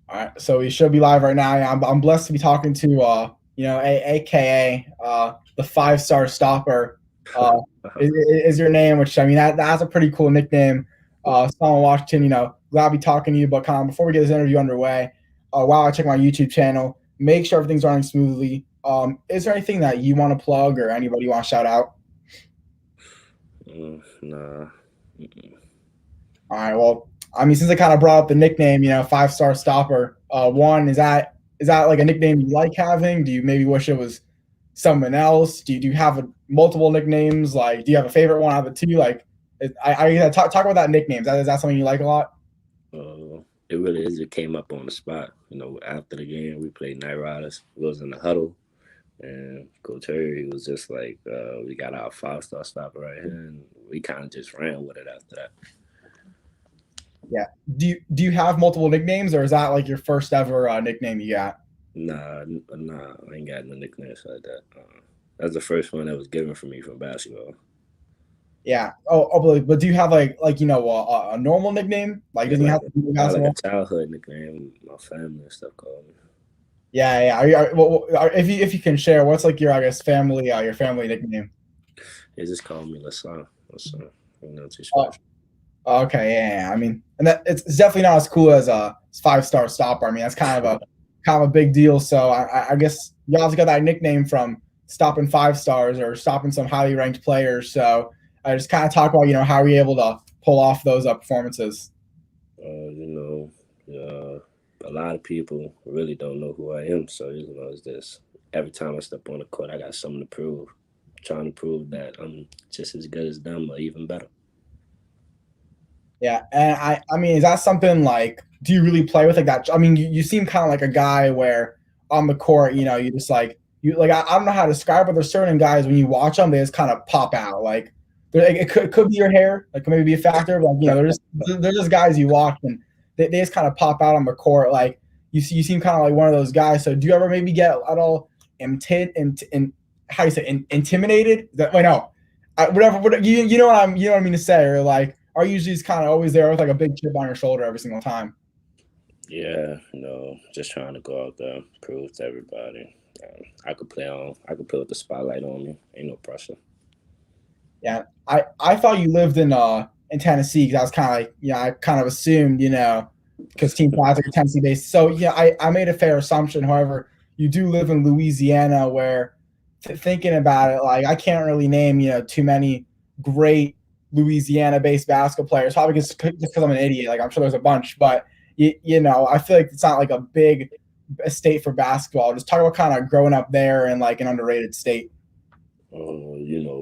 All right, so we should be live right now. I'm blessed to be talking to AKA the 5-star stopper. Uh, is your name? Which I mean that's a pretty cool nickname. Solomon Washington. Glad to be talking to you. But kind of before we get this interview underway, while I check my YouTube channel, make sure everything's running smoothly. Is there anything that you want to plug or anybody you want to shout out? Nah. All right. Well, I mean, since I kind of brought up the nickname, 5-star stopper. One, is that like a nickname you like having? Do you maybe wish it was someone else? Do you have multiple nicknames? Like, do you have a favorite one out of the two? Like, talk about that nickname. Is that something you like a lot? It really is. It came up on the spot. After the game, we played Night Riders. We was in the huddle, and Coach Terry was just like, "We got our 5-star stopper right here," and we kind of just ran with it after that. Yeah. Do you have multiple nicknames, or is that like your first ever nickname you got? Nah, I ain't got no nicknames like that. That's the first one that was given for me from basketball. Yeah. But do you have a normal nickname? Like, Yeah, doesn't have to be like a basketball. childhood nickname. My family and stuff called me. Yeah, yeah. If you can share, what's like your I guess your family nickname? They just called me Lasan. Lasan. Too Oh, special. okay, yeah. I mean, and that it's definitely not as cool as a 5-star stopper. I mean, that's kind of a big deal. So I guess you also got that nickname from stopping 5 stars or stopping some highly ranked players. So I just kind of talk about how are you able to pull off those performances. Uh, you know, a lot of people really don't know who I am. So it's this. Every time I step on the court, I got something to prove. Trying to prove that I'm just as good as them or even better. Yeah, and I mean, is that something like? Do you really play with like that? I mean, you seem kind of like a guy where on the court, you just I don't know how to describe it. There's certain guys when you watch them, they just kind of pop out. Like, it could be your hair, like maybe be a factor. But, like they're just guys you watch and they just kind of pop out on the court. Like you seem kind of like one of those guys. So do you ever maybe get at all how do you say intimidated? Wait, no, whatever you know what I mean to say, or like are usually just kind of always there with like a big chip on your shoulder every single time. Yeah, just trying to go out there, prove to everybody. I could play with the spotlight on me. Ain't no pressure. Yeah, I thought you lived in Tennessee because I was kind of like I kind of assumed because Team Classic are Tennessee based. So yeah, I made a fair assumption. However, you do live in Louisiana, where thinking about it, like I can't really name too many great Louisiana based basketball players. Probably just because I'm an idiot. Like I'm sure there's a bunch, but I feel like it's not like a big state for basketball. Just talk about kind of growing up there and like an underrated state.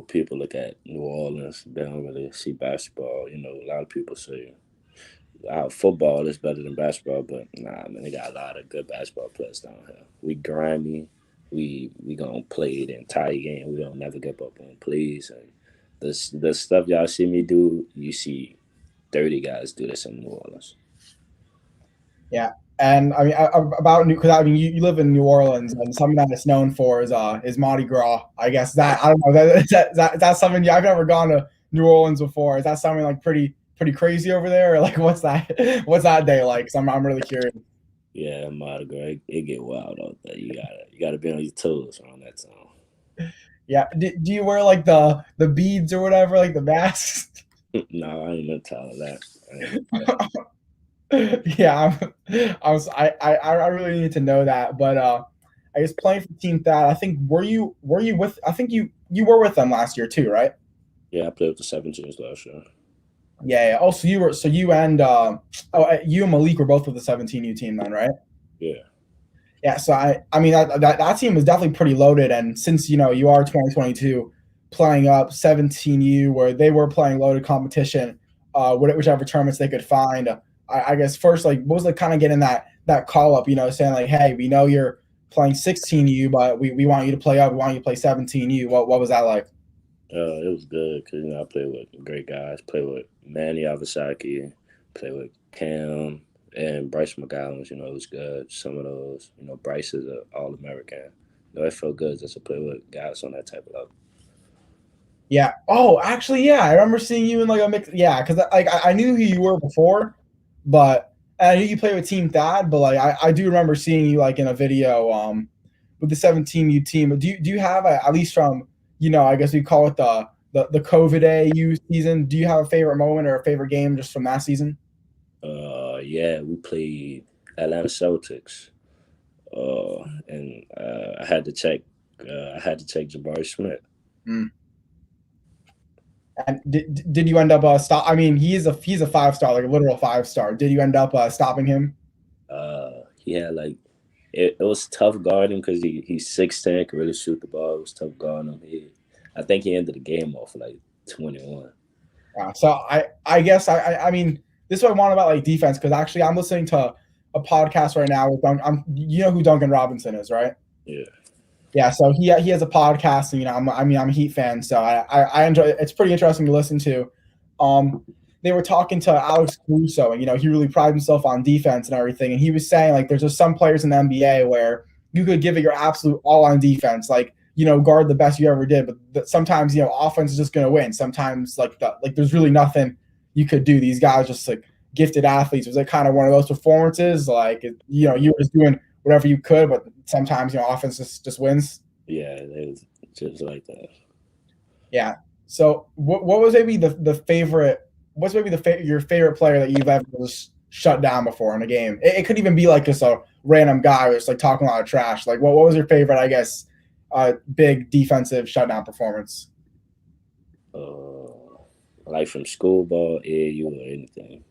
People look at New Orleans, they don't really see basketball. A lot of people say football is better than basketball, but nah, man, they got a lot of good basketball players down here. We grimy, we gonna play the entire game. We don't never give up on plays and the stuff y'all see me do. You see 30 guys do this in New Orleans. Yeah, and I mean about because I mean you live in New Orleans, and something that it's known for is Mardi Gras. I guess that I don't know that's something I've never gone to New Orleans before. Is that something like pretty crazy over there, or like what's that what's that day like? 'Cause I'm really curious. Yeah, Mardi Gras, it get wild out there. You gotta be on your toes around that time. Yeah, do you wear like the beads or whatever, like the masks? No, I ain't no tell of that. I ain't into that. Yeah, I really need to know that, but I guess playing for Team That, I think were you with? I think you were with them last year too, right? Yeah, I played with the 17s last year. Yeah, yeah. Oh, so you and you and Malik were both with the 17U team then, right? Yeah. Yeah. So I mean that team was definitely pretty loaded, and since you are 2022 playing up 17U where they were playing loaded competition, whichever tournaments they could find. I guess first like what was like kind of getting that call up, saying like, hey, we know you're playing 16U, but we want you to play up, we want you to play 17U. What was that like? It was good because I played with great guys. Played with Manny Avasaki, played with Cam and Bryce McGowan. It was good. Some of those, Bryce is an All American. It felt good just to play with guys on that type of level. Yeah. Oh, actually, yeah. I remember seeing you in like a mix. Yeah, because like I knew who you were before, but And I knew you play with Team Thad, but like I do remember seeing you like in a video with the 17U team. Do you have at least from I guess we call it the COVID AU season? Do you have a favorite moment or a favorite game just from that season? Yeah, we played Atlanta Celtics. And I had to check. I had to take Jabari Smith. Mm. And did you end up stop? I mean, he's a 5 star, like a literal 5 star. Did you end up stopping him? Yeah, like it was tough guarding because he's 6'10", can really shoot the ball. It was tough guarding him. I think he ended the game off like 21. So I guess I mean this is what I want about like defense because actually I'm listening to a podcast right now with you know who Duncan Robinson is, right? Yeah. Yeah, so he has a podcast, and I'm a Heat fan, so I enjoy it. It's pretty interesting to listen to. They were talking to Alex Caruso, and he really prides himself on defense and everything. And he was saying like there's just some players in the NBA where you could give it your absolute all on defense, like guard the best you ever did, but sometimes offense is just going to win. Sometimes like there's really nothing you could do. These guys just like gifted athletes. Was it kind of one of those performances? Like you were just doing whatever you could, but sometimes offense just wins. Yeah, it was just like that. Yeah. So what was maybe the favorite? What's maybe your favorite player that you've ever just shut down before in a game? It could even be like just a random guy who's like talking a lot of trash. Like what was your favorite? I guess big defensive shutdown performance. Like from school ball, AAU, or anything.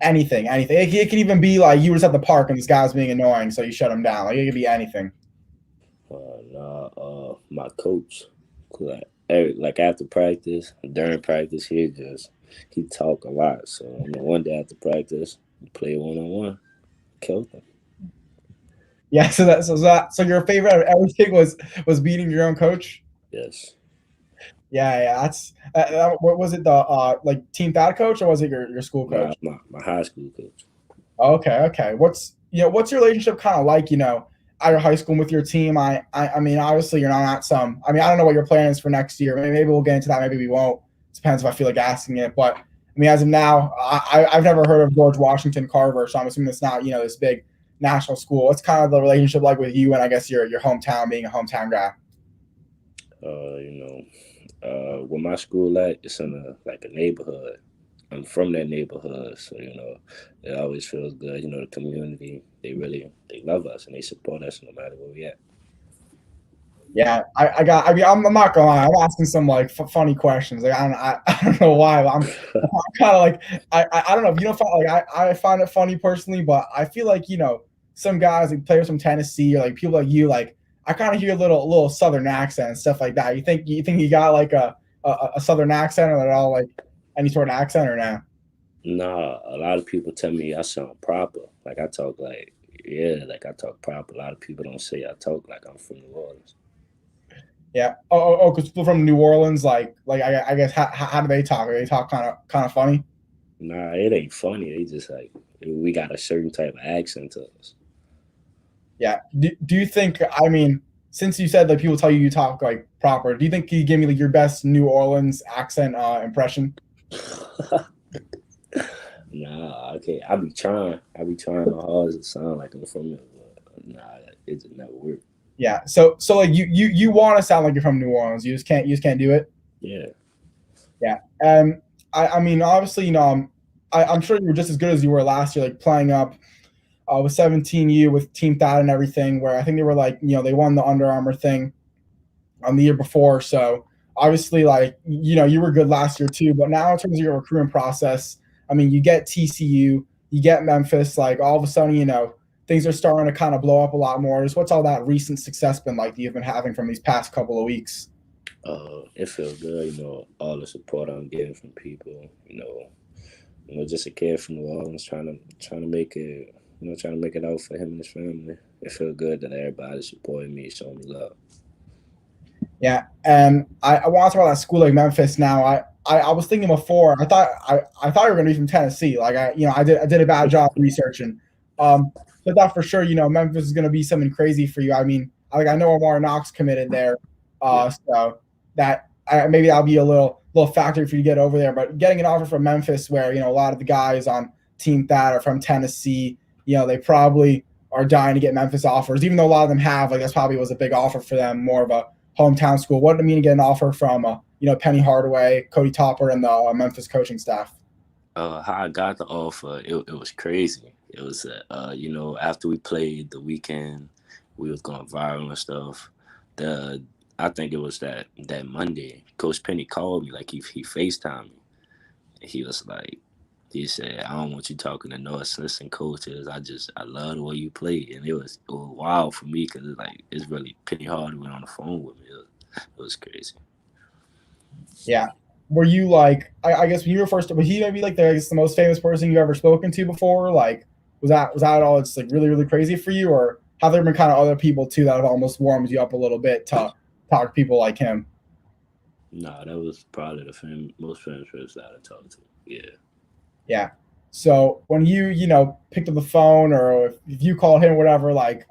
Anything. It could even be like you were just at the park and this guy was being annoying, so you shut him down. Like it could be anything. My coach, like after practice, during practice, he talk a lot. So one day after practice, we played 1-on-1, killed him. Yeah, so your favorite of everything was beating your own coach. Yes. Yeah, that's what was it, the like Team Thad coach, or was it your school coach? My high school coach. Okay. What's your relationship kind of like, out of high school with your team? I mean, obviously you're not at some. I mean, I don't know what your plan is for next year. Maybe we'll get into that. Maybe we won't. Depends if I feel like asking it. But I mean, as of now, I've never heard of George Washington Carver, so I'm assuming it's not this big national school. What's kind of the relationship like with you and I guess your hometown, being a hometown guy? Where my school at, it's in a neighborhood. I'm from that neighborhood, so it always feels good. The community, they love us and they support us no matter where we at. Yeah, I mean, I'm not gonna lie. I'm asking some like funny questions. Like I don't know why. I'm kind of like I don't know. If you don't find like I find it funny personally, but I feel like some guys like players from Tennessee or like people like you, like I kind of hear a little Southern accent and stuff like that. You think you got like a Southern accent or at all, like any sort of accent or not? Nah, a lot of people tell me I sound proper. Like I talk like I talk proper. A lot of people don't say I talk like I'm from New Orleans. Yeah. Because people from New Orleans, like I guess how do they talk? Do they talk kind of funny? Nah, it ain't funny. They just like we got a certain type of accent to us. Yeah. Do you think? I mean, since you said like people tell you talk like proper, do you think you give me like your best New Orleans accent impression? Nah, okay. I be trying my hardest to sound like I'm from it, but nah, it just never work. Yeah. So like you want to sound like you're from New Orleans. You just can't do it. Yeah. Yeah. I mean, obviously, I'm sure you were just as good as you were last year, like playing up with 17U with Team Thad and everything, where I think they were like, they won the Under Armour thing on the year before. So obviously, like, you were good last year too. But now in terms of your recruitment process, I mean, you get TCU, you get Memphis, like all of a sudden, things are starting to kind of blow up a lot more. Just what's all that recent success been like that you've been having from these past couple of weeks? It feels good, all the support I'm getting from people, just a kid from New Orleans trying to make it, trying to make it out for him and his family. It feels good that everybody's supporting me, showing me love. Yeah, and I want to talk about that school like Memphis now. I was thinking before. I thought you were going to be from Tennessee. Like I did a bad job researching. So I thought for sure Memphis is going to be something crazy for you. I mean, I know Amar Knox committed there, so that maybe that'll be a little factor for you to get over there. But getting an offer from Memphis, where a lot of the guys on team that are from Tennessee. They probably are dying to get Memphis offers, even though a lot of them have. Like, that's probably was a big offer for them, more of a hometown school. What did it mean to get an offer from, Penny Hardaway, Cody Topper, and the Memphis coaching staff? How I got the offer, it was crazy. It was, after we played the weekend, we was going viral and stuff. The I think it was that Monday, Coach Penny called me, like he FaceTimed me. He was like, he said, I don't want you talking to no assistant coaches. I love the way you play. And it was wild for me because it's really Penny Hardaway on the phone with me. It was crazy. Yeah. Were you like, I guess when you were first, was he maybe like the most famous person you ever spoken to before? Like, was that all? It's like really, really crazy for you, or have there been kind of other people too that have almost warmed you up a little bit to talk to people like him? No, that was probably the most famous person I talked to. Yeah. Yeah. So when you picked up the phone, or if you called him, whatever, like,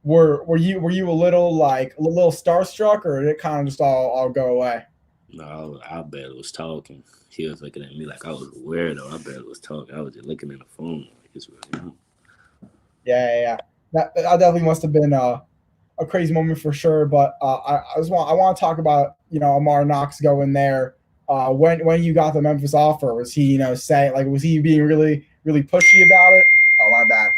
were you a little starstruck, or did it kind of just all go away? No, I barely was talking. He was looking at me like I was a weirdo. I barely was talking. I was just looking at the phone. Like, it's really him. Yeah. That definitely must have been a crazy moment for sure. But I want to talk about Amar Knox going there. When you got the Memphis offer, was he saying, like, was he being really really pushy about it? Oh, my bad.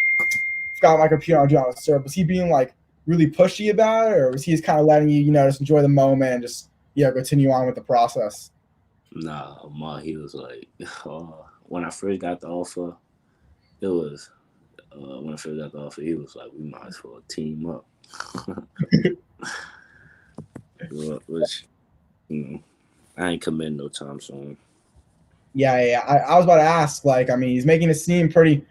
Forgot my computer on do not disturb. Was he being like really pushy about it, or was he just kind of letting you just enjoy the moment and just continue on with the process? Nah, Ma, he was like, when I first got the offer, it was when I first got the offer, he was like, we might as well team up. Which, I ain't committing no time soon. Yeah. I was about to ask, like, I mean, he's making it seem pretty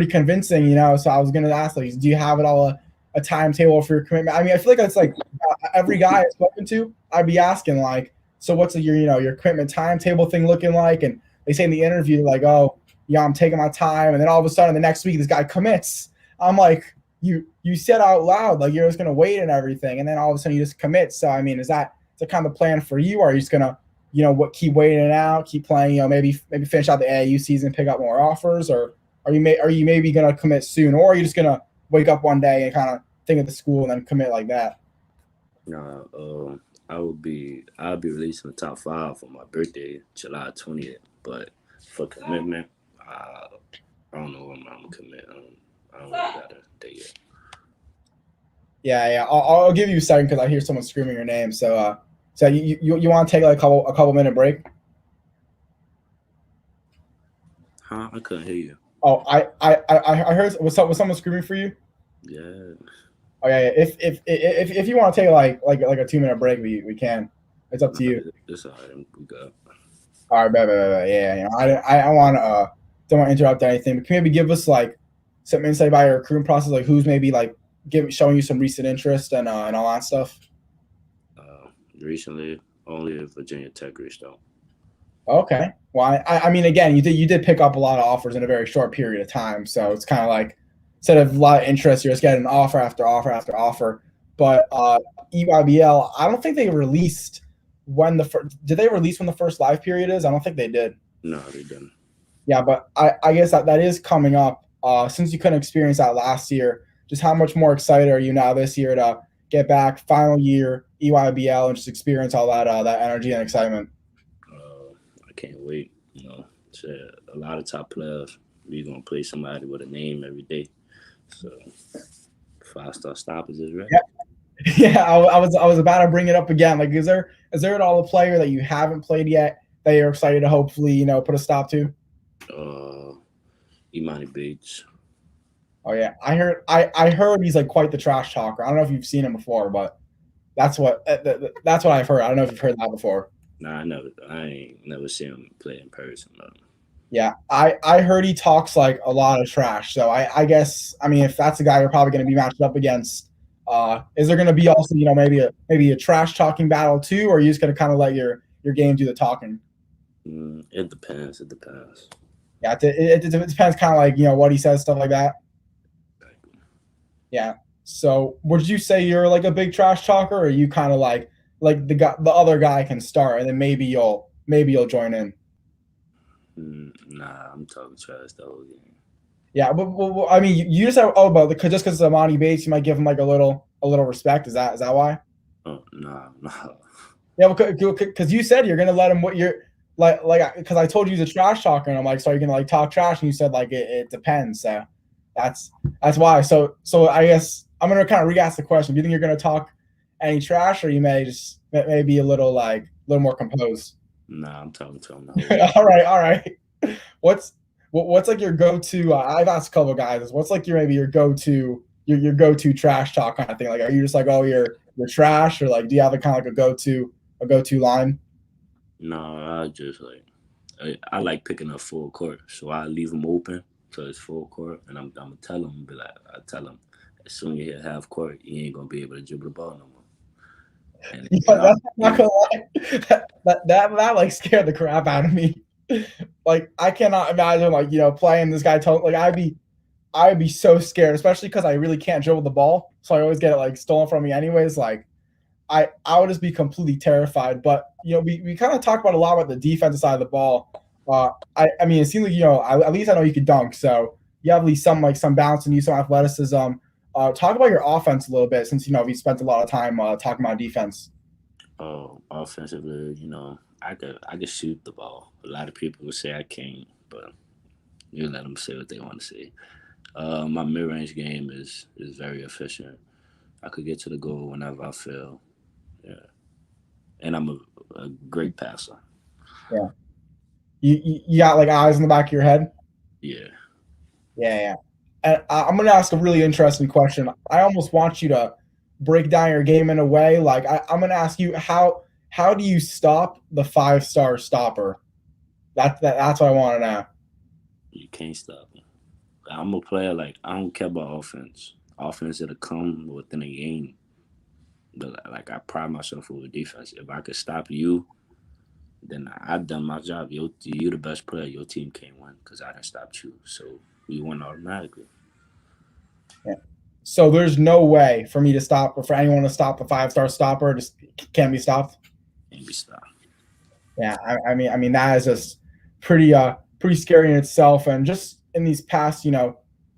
convincing, So I was gonna ask, like, do you have it all a timetable for your commitment? I mean, I feel like it's like every guy I've spoken to, I'd be asking, like, so what's your commitment timetable thing looking like? And they say in the interview, like, oh, yeah, I'm taking my time, and then all of a sudden the next week this guy commits. I'm like, you said out loud like you're just gonna wait and everything, and then all of a sudden you just commit. So I mean, is that the kind of plan for you, or are you just gonna keep waiting it out, keep playing, maybe finish out the AAU season, pick up more offers, or are you maybe gonna commit soon, or are you just gonna wake up one day and kind of think of the school and then commit like that? No, I'll be releasing the top 5 for my birthday, July 20th. But for commitment, I don't know when I'm gonna commit. I don't really got a date yet. Yeah. I'll give you a second because I hear someone screaming your name. So you want to take like a couple minute break? Huh? I couldn't hear you. Oh, I heard was someone screaming for you? Yeah. Oh yeah. If you want to take like a 2 minute break, we can. It's up to you. It's all right. We got. All right, bad. Yeah. I want to don't want to interrupt anything, but can you maybe give us like some insight about your recruiting process, like who's maybe like showing you some recent interest and all that stuff? Recently, only Virginia Tech reached out. Okay. Well, I mean, again, you did pick up a lot of offers in a very short period of time, so it's kind of like instead of a lot of interest, you're just getting offer after offer after offer. But EYBL, I don't think they released when did they release when the first live period is? I don't think they did. No, they didn't. Yeah, but I guess that is coming up. Since you couldn't experience that last year, just how much more excited are you now this year to get back, final year EYBL, and just experience all that energy and excitement? I can't wait. A lot of top players. We're gonna play somebody with a name every day. So 5-star stoppers is ready. Yeah. I was about to bring it up again. Like, is there at all a player that you haven't played yet that you're excited to hopefully put a stop to? Imani Bates. Oh yeah, I heard he's like quite the trash talker. I don't know if you've seen him before, but that's what I've heard. I don't know if you've heard that before. Nah, I ain't never seen him play in person. Though. Yeah, I heard he talks like a lot of trash. So I guess, I mean, if that's the guy you're probably going to be matched up against, is there going to be also maybe a trash talking battle too, or are you just going to kind of let your game do the talking? It depends. It depends. Yeah, it depends, kind of like what he says, stuff like that. Yeah. So would you say you're like a big trash talker, or are you kind of like the other guy can start and then maybe you'll join in? Nah, I'm talking trash the whole game. Yeah, but I mean, you just have but just because it's Amani Bates, you might give him like a little respect. Is that why? Oh no, no. Yeah, because you said you're gonna let him. What you're because I told you he's a trash talker, and I'm like, so you're gonna like talk trash, and you said like it depends. So that's that's why. So I guess I'm gonna kind of re-ask the question. Do you think you're gonna talk any trash, or you may just maybe a little more composed? Nah, I'm talking to him the whole game. All right, all right. What's what's like your go-to? I've asked a couple of guys. What's like your maybe your go-to your go-to trash talk kind of thing? Like, are you just like, oh, you're trash, or like, do you have a kind of like a go-to line? No, I just like I like picking up full court, so I leave them open till it's full court, and I'm gonna tell them, be like, I tell them, as soon as you hit half court, you ain't gonna be able to dribble the ball no more. And Yeah, and I that's not gonna lie. That like scared the crap out of me. Like I cannot imagine like playing this guy. Like I would be so scared, especially because I really can't dribble the ball, so I always get it like stolen from me anyways. Like I would just be completely terrified. But we kind of talked about a lot about the defensive side of the ball. I mean, it seems like at least I know you could dunk, so you have at least some bounce and you some athleticism. Talk about your offense a little bit, since we spent a lot of time talking about defense. offensively, I could shoot the ball. A lot of people would say I can't, but you let them say what they want to say. My mid range game is very efficient. I could get to the goal whenever I feel. Yeah, and I'm a great passer. Yeah, you got like eyes in the back of your head. Yeah. Yeah, yeah. And I'm going to ask a really interesting question. I almost want you to break down your game in a way. Like I'm going to ask you how do you stop the 5-star stopper? That's what I want to know. You can't stop me. I'm a player like I don't care about offense. Offense it'll come within a game. But like I pride myself over defense. If I could stop you, then I've done my job. You the best player. Your team can't win because I done stopped you. So we win automatically. Yeah. So there's no way for me to stop, or for anyone to stop the 5-star stopper. Just can't be stopped. And we stop. Yeah, I mean that is just pretty scary in itself. And just in these past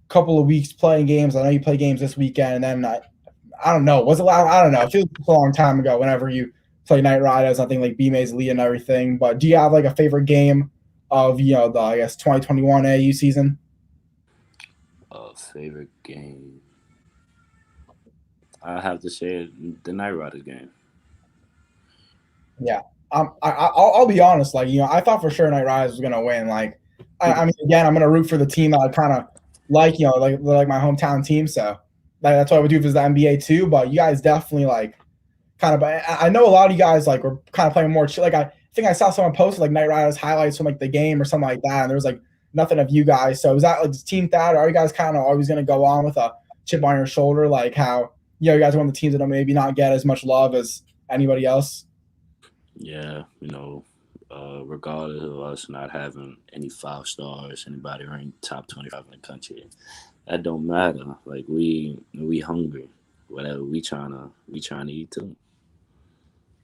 couple of weeks playing games, I know you play games this weekend, and then I don't know. Was it loud? I don't know. It feels like a long time ago whenever you play Night Riders, I think like B May's Lee and everything. But do you have like a favorite game of the I guess 2021 AU season? Favorite game. I have to say the Night Riders game. Yeah. I'll be honest. Like I thought for sure Night Riders was gonna win. Like I mean, again, I'm gonna root for the team that I kind of like. Like my hometown team. So that's what I would do if it's the NBA too. But you guys definitely like kind of. I know a lot of you guys like were kind of playing more chill. Like I think I saw someone post like Night Riders highlights from like the game or something like that, and there was like nothing of you guys. So is that like team that, or are you guys kind of always going to go on with a chip on your shoulder, like how you guys are one of the teams that maybe not get as much love as anybody else? Yeah, regardless of us not having any 5 stars, anybody ranked top 25 in the country, that don't matter. Like we hungry. Whatever we trying to eat too.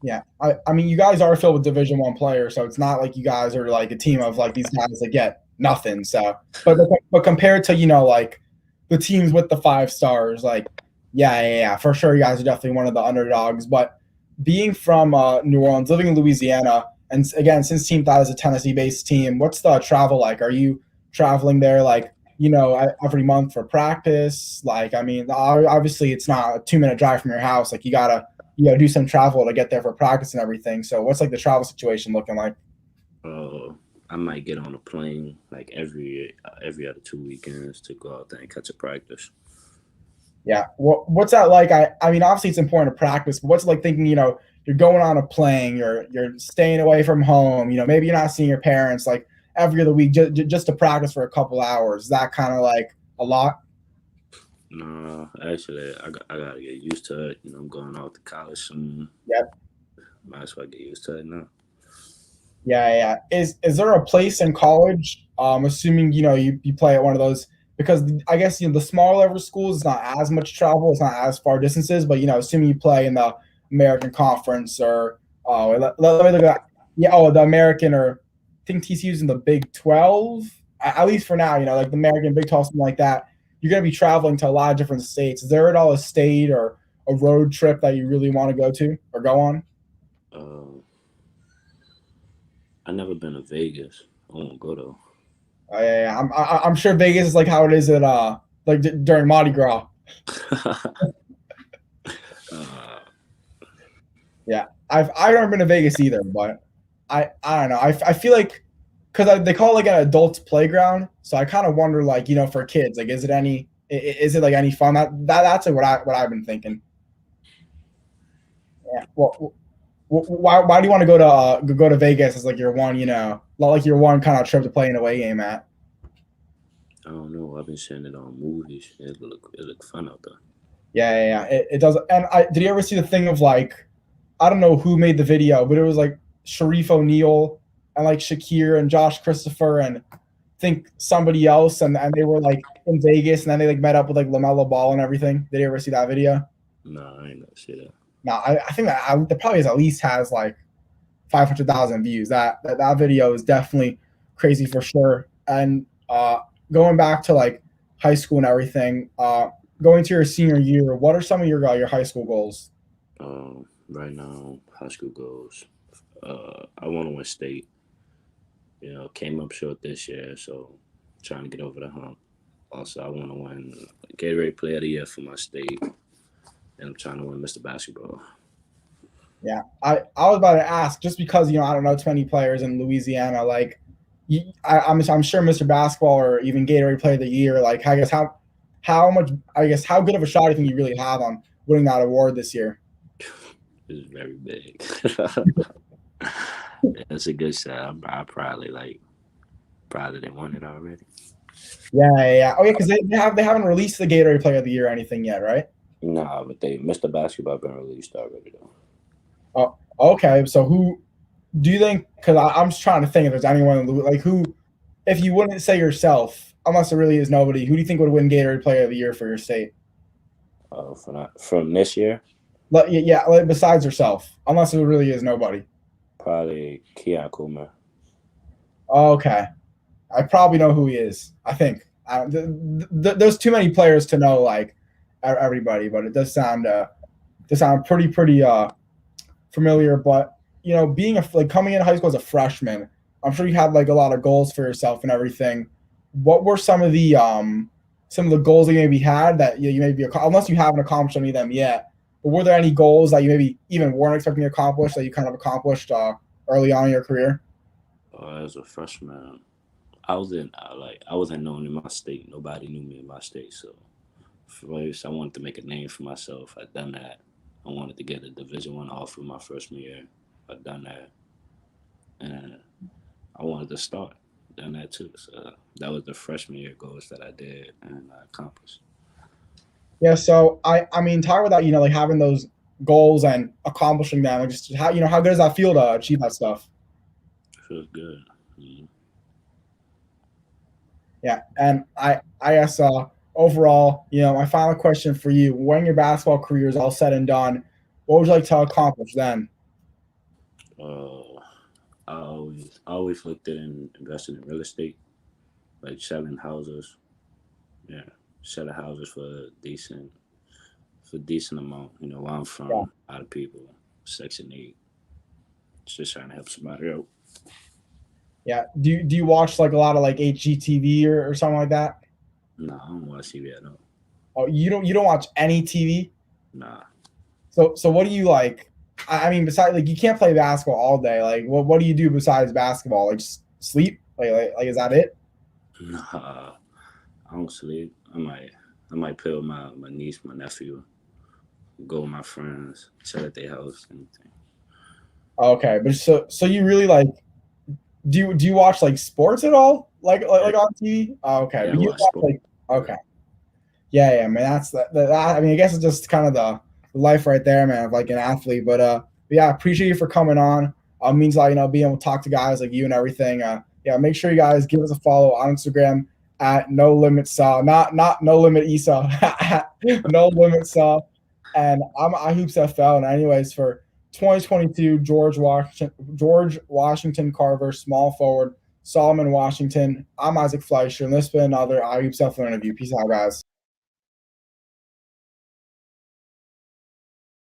Yeah, I mean, you guys are filled with Division 1 players, so it's not like you guys are like a team of like these guys that get nothing. So, but compared to like the teams with the 5 stars, like yeah, for sure, you guys are definitely one of the underdogs. But being from New Orleans, living in Louisiana, and again, since Team Thought is a Tennessee-based team, what's the travel like? Are you traveling there like every month for practice? Like, I mean, obviously, it's not a 2-minute drive from your house. Like, you gotta do some travel to get there for practice and everything. So what's like the travel situation looking like? Uh, I might get on a plane like every other 2 weekends to go out there and catch a practice. Yeah. What's that like? I mean, obviously it's important to practice, but what's it like thinking, you're going on a plane, you're staying away from home, maybe you're not seeing your parents like every other week just to practice for a couple hours. Is that kind of like a lot? No, actually, I gotta get used to it. I'm going out to college soon. Yep. Might as well get used to it now. Yeah, yeah. Is there a place in college? Assuming you play at one of those, because I guess the smaller level schools is not as much travel, it's not as far distances, but assuming you play in the American Conference or let me look at, yeah, the American, or I think TCU's in the Big 12. at least for now, like the American Big 12, something like that, you're going to be traveling to a lot of different states. Is there at all a state or a road trip that you really want to go to or go on? Uh, I never been to Vegas. I won't go though. Yeah. I'm sure Vegas is like how it is at like during Mardi Gras. uh, Yeah, I've never been to Vegas either, but I don't know. I feel like because they call it like an adults playground, so I kind of wonder like for kids like is it like any fun? That's like what I've been thinking. Yeah. Well, why do you want to go to Vegas as like your one like your one kind of trip to play an away game at? I don't know. I've been seeing it on movies. It look fun out there. Yeah. It does. And did you ever see the thing of like I don't know who made the video, but it was like Sharif O'Neal and like Shakir and Josh Christopher and I think somebody else, and they were like in Vegas, and then they like met up with like LaMelo Ball and everything. Did you ever see that video? Nah, I ain't never see that. No, I think that probably at least has like 500,000 views. That video is definitely crazy for sure. And going back to like high school and everything, going to your senior year, what are some of your high school goals? Right now, high school goals. I want to win state. Came up short this year, so trying to get over the hump. Also, I want to win Gatorade Player of the Year for my state, and I'm trying to win Mr. Basketball. Yeah, I was about to ask just because I don't know too many players in Louisiana. Like, I'm sure Mr. Basketball or even Gatorade Player of the Year. Like, I guess how much how good of a shot do you think you really have on winning that award this year? It's very big. That's a good shot. I probably they won it already. Yeah. Oh yeah, because they haven't released the Gatorade Player of the Year or anything yet, right? Nah, but they Mr. Basketball been released already though. Oh, okay. So who do you think? Because I'm just trying to think if there's anyone like who, if you wouldn't say yourself, unless there really is nobody, who do you think would win Gatorade Player of the Year for your state? From this year, Yeah, like besides yourself, unless there really is nobody. probably Keon Coomer. Okay, I probably know who he is. I think there's too many players to know like everybody, but it does sound pretty familiar. But being like coming into high school as a freshman, I'm sure you had like a lot of goals for yourself and everything. What were some of the goals that you maybe had that you maybe unless you haven't accomplished any of them yet? But were there any goals that you maybe even weren't expecting to accomplish that you kind of accomplished early on in your career? As a freshman, I wasn't known in my state. Nobody knew me in my state. So first, I wanted to make a name for myself. I done that. I wanted to get a Division I offer my freshman year. I done that, and I wanted to start. Done that too. So that was the freshman year goals that I did and I accomplished. Yeah, so I mean, talk about like having those goals and accomplishing them, and just how good does that feel to achieve that stuff? It feels good. Mm-hmm. Yeah, and I guess overall, my final question for you: when your basketball career is all said and done, what would you like to accomplish then? Uh, I always looked at investing in real estate, like selling houses. Yeah, selling houses for decent amount. Where I'm from, Yeah, a lot of people, Section 8, just trying to help somebody out. yeah. Do you watch like a lot of like HGTV or something like that? Nah, I don't watch TV at all. Oh, you don't watch any TV? Nah, So what do you like? I mean, besides like you can't play basketball all day. Like what do you do besides basketball? Like just sleep? Like is that it? nah, I don't sleep. I might play with my niece, my nephew, go with my friends, chill at their house, anything. Okay, but so you really like do you watch like sports at all? Yeah, Like on TV? Oh, okay, yeah, I but you watch watch sport. like Yeah, okay. Yeah, man. That's that. I mean, I guess it's just kind of the life right there, man, of like an athlete. But yeah, I appreciate you for coming on. Means a lot, being able to talk to guys like you and everything. Yeah, make sure you guys give us a follow on Instagram at No Limit Saw, not No Limit Esau, at No Limit Saw. And I'm iHoops FL. And anyways, for 2022 George Washington Carver, small forward, Solomon Washington. I'm Isaac Fleischer, and this has been another IU Self Interview. Peace out, guys.